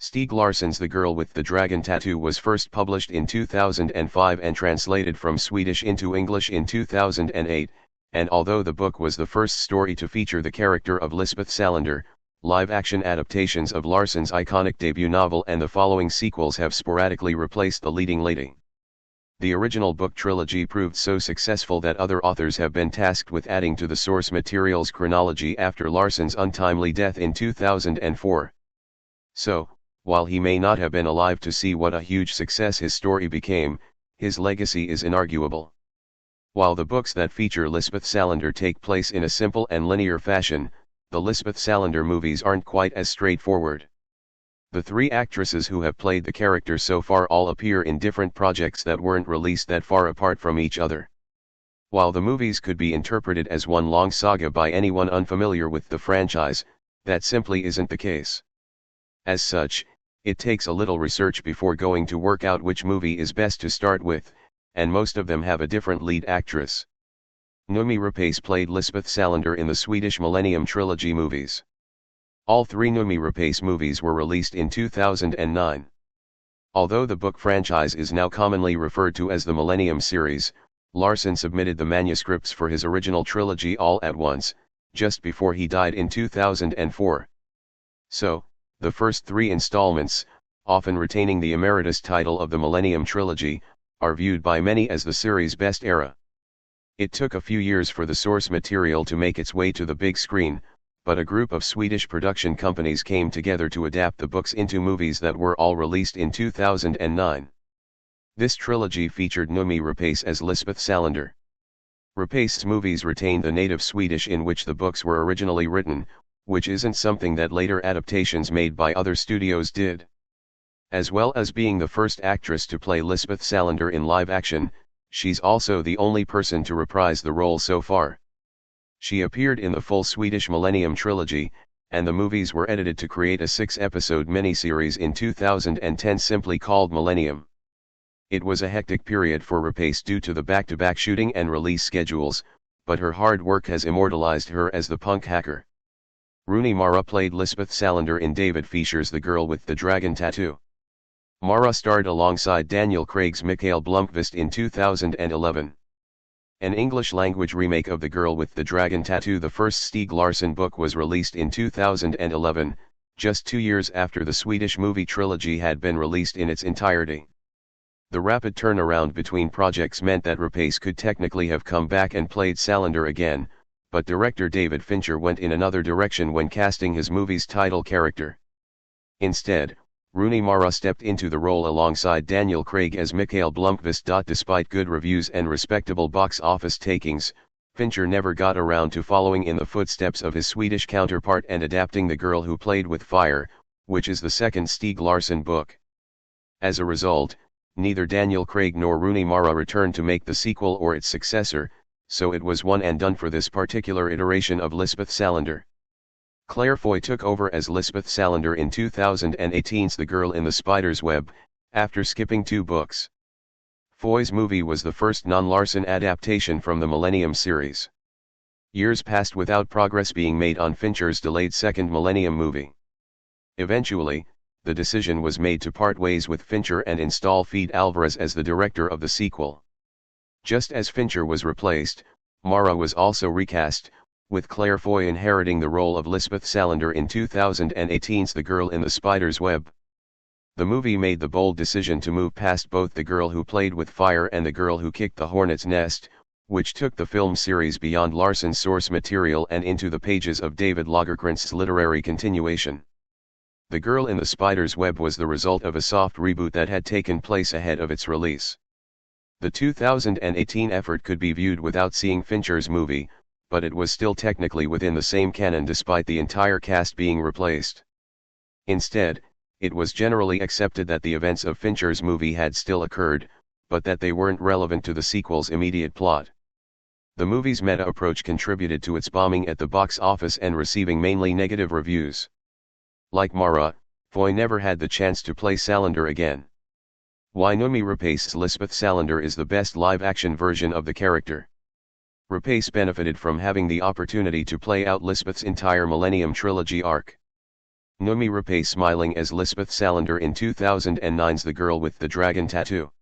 Stieg Larsson's The Girl with the Dragon Tattoo was first published in 2005 and translated from Swedish into English in 2008, and although the book was the first story to feature the character of Lisbeth Salander, live-action adaptations of Larsson's iconic debut novel and the following sequels have sporadically replaced the leading lady. The original book trilogy proved so successful that other authors have been tasked with adding to the source material's chronology after Larsson's untimely death in 2004. So, while he may not have been alive to see what a huge success his story became, his legacy is inarguable. While the books that feature Lisbeth Salander take place in a simple and linear fashion, the Lisbeth Salander movies aren't quite as straightforward. The three actresses who have played the character so far all appear in different projects that weren't released that far apart from each other. While the movies could be interpreted as one long saga by anyone unfamiliar with the franchise, that simply isn't the case. As such, it takes a little research before going to work out which movie is best to start with, and most of them have a different lead actress. Noomi Rapace played Lisbeth Salander in the Swedish Millennium Trilogy movies. All three Noomi Rapace movies were released in 2009. Although the book franchise is now commonly referred to as the Millennium series, Larsson submitted the manuscripts for his original trilogy all at once, just before he died in 2004. So, the first three installments, often retaining the emeritus title of the Millennium Trilogy, are viewed by many as the series' best era. It took a few years for the source material to make its way to the big screen, but a group of Swedish production companies came together to adapt the books into movies that were all released in 2009. This trilogy featured Noomi Rapace as Lisbeth Salander. Rapace's movies retained the native Swedish in which the books were originally written, which isn't something that later adaptations made by other studios did. As well as being the first actress to play Lisbeth Salander in live action, she's also the only person to reprise the role so far. She appeared in the full Swedish Millennium Trilogy, and the movies were edited to create a 6-episode miniseries in 2010 simply called Millennium. It was a hectic period for Rapace due to the back-to-back shooting and release schedules, but her hard work has immortalized her as the punk hacker. Rooney Mara played Lisbeth Salander in David Fincher's The Girl with the Dragon Tattoo. Mara starred alongside Daniel Craig's Mikael Blomkvist in 2011. An English-language remake of The Girl with the Dragon Tattoo, the first Stieg Larsson book, was released in 2011, just 2 years after the Swedish movie trilogy had been released in its entirety. The rapid turnaround between projects meant that Rapace could technically have come back and played Salander again, but director David Fincher went in another direction when casting his movie's title character. Instead, Rooney Mara stepped into the role alongside Daniel Craig as Mikael Blomkvist. Despite good reviews and respectable box office takings, Fincher never got around to following in the footsteps of his Swedish counterpart and adapting The Girl Who Played with Fire, which is the second Stieg Larsson book. As a result, neither Daniel Craig nor Rooney Mara returned to make the sequel or its successor, so it was one and done for this particular iteration of Lisbeth Salander. Claire Foy took over as Lisbeth Salander in 2018's The Girl in the Spider's Web, after skipping 2 books. Foy's movie was the first non-Larsson adaptation from the Millennium series. Years passed without progress being made on Fincher's delayed second Millennium movie. Eventually, the decision was made to part ways with Fincher and install Fede Alvarez as the director of the sequel. Just as Fincher was replaced, Mara was also recast, with Claire Foy inheriting the role of Lisbeth Salander in 2018's The Girl in the Spider's Web. The movie made the bold decision to move past both The Girl Who Played with Fire and The Girl Who Kicked the Hornet's Nest, which took the film series beyond Larsson's source material and into the pages of David Lagercrantz's literary continuation. The Girl in the Spider's Web was the result of a soft reboot that had taken place ahead of its release. The 2018 effort could be viewed without seeing Fincher's movie, but it was still technically within the same canon despite the entire cast being replaced. Instead, it was generally accepted that the events of Fincher's movie had still occurred, but that they weren't relevant to the sequel's immediate plot. The movie's meta approach contributed to its bombing at the box office and receiving mainly negative reviews. Like Mara, Foy never had the chance to play Salander again. Why Noomi Rapace's Lisbeth Salander is the best live-action version of the character. Rapace benefited from having the opportunity to play out Lisbeth's entire Millennium Trilogy arc. Noomi Rapace smiling as Lisbeth Salander in 2009's The Girl with the Dragon Tattoo.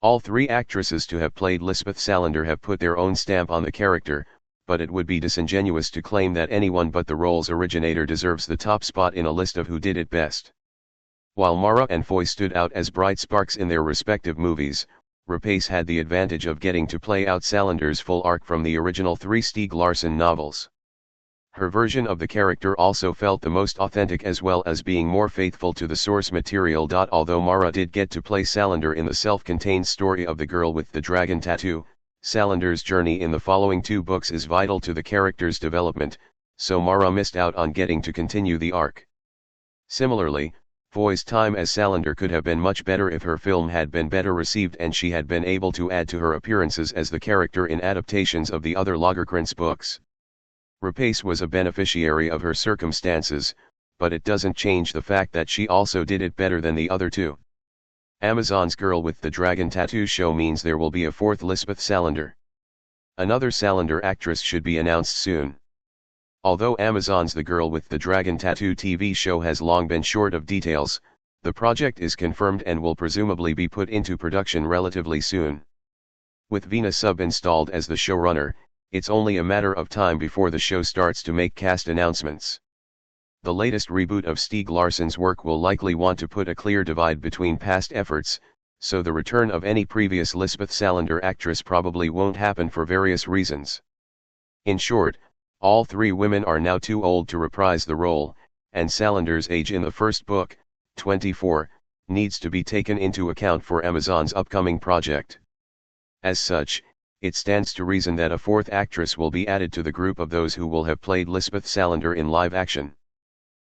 All three actresses to have played Lisbeth Salander have put their own stamp on the character, but it would be disingenuous to claim that anyone but the role's originator deserves the top spot in a list of who did it best. While Mara and Foy stood out as bright sparks in their respective movies, Rapace had the advantage of getting to play out Salander's full arc from the original 3 Stieg Larsson novels. Her version of the character also felt the most authentic as well as being more faithful to the source material. Although Mara did get to play Salander in the self-contained story of The Girl with the Dragon Tattoo, Salander's journey in the following 2 books is vital to the character's development, so Mara missed out on getting to continue the arc. Similarly, Foy's time as Salander could have been much better if her film had been better received and she had been able to add to her appearances as the character in adaptations of the other Lagercrantz books. Rapace was a beneficiary of her circumstances, but it doesn't change the fact that she also did it better than the other 2. Amazon's Girl with the Dragon Tattoo show means there will be a 4th Lisbeth Salander. Another Salander actress should be announced soon. Although Amazon's The Girl with the Dragon Tattoo TV show has long been short of details, the project is confirmed and will presumably be put into production relatively soon. With Vina Sub installed as the showrunner, it's only a matter of time before the show starts to make cast announcements. The latest reboot of Stieg Larsson's work will likely want to put a clear divide between past efforts, so the return of any previous Lisbeth Salander actress probably won't happen for various reasons. In short, all 3 women are now too old to reprise the role, and Salander's age in the first book, 24, needs to be taken into account for Amazon's upcoming project. As such, it stands to reason that a 4th actress will be added to the group of those who will have played Lisbeth Salander in live action.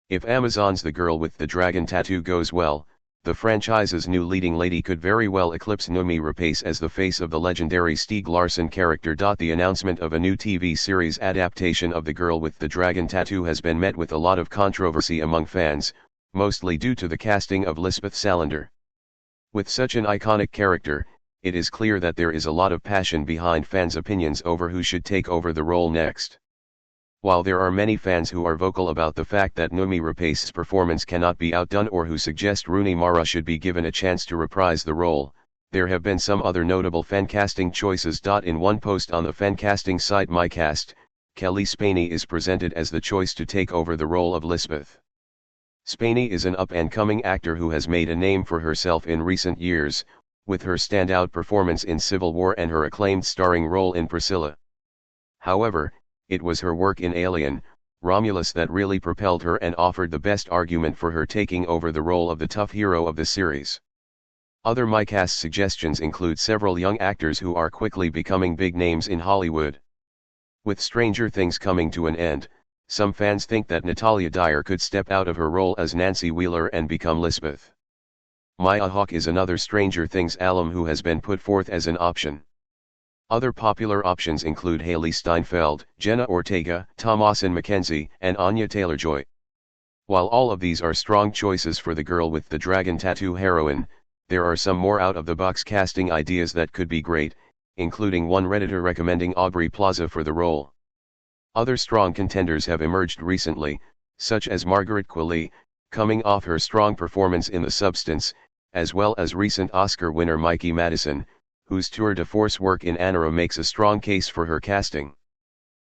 If Amazon's The Girl with the Dragon Tattoo goes well, the franchise's new leading lady could very well eclipse Noomi Rapace as the face of the legendary Stieg Larsson character. The announcement of a new TV series adaptation of The Girl with the Dragon Tattoo has been met with a lot of controversy among fans, mostly due to the casting of Lisbeth Salander. With such an iconic character, it is clear that there is a lot of passion behind fans' opinions over who should take over the role next. While there are many fans who are vocal about the fact that Noomi Rapace's performance cannot be outdone or who suggest Rooney Mara should be given a chance to reprise the role, there have been some other notable fan casting choices. In one post on the fan casting site MyCast, Kelly Spaney is presented as the choice to take over the role of Lisbeth. Spaney is an up-and-coming actor who has made a name for herself in recent years, with her standout performance in Civil War and her acclaimed starring role in Priscilla. However, it was her work in Alien, Romulus that really propelled her and offered the best argument for her taking over the role of the tough hero of the series. Other MyCast suggestions include several young actors who are quickly becoming big names in Hollywood. With Stranger Things coming to an end, some fans think that Natalia Dyer could step out of her role as Nancy Wheeler and become Lisbeth. Maya Hawke is another Stranger Things alum who has been put forth as an option. Other popular options include Haley Steinfeld, Jenna Ortega, Thomasin McKenzie, and Anya Taylor-Joy. While all of these are strong choices for the Girl with the Dragon Tattoo heroine, there are some more out-of-the-box casting ideas that could be great, including one Redditor recommending Aubrey Plaza for the role. Other strong contenders have emerged recently, such as Margaret Qualley, coming off her strong performance in The Substance, as well as recent Oscar winner Mikey Madison, whose tour de force work in Anora makes a strong case for her casting.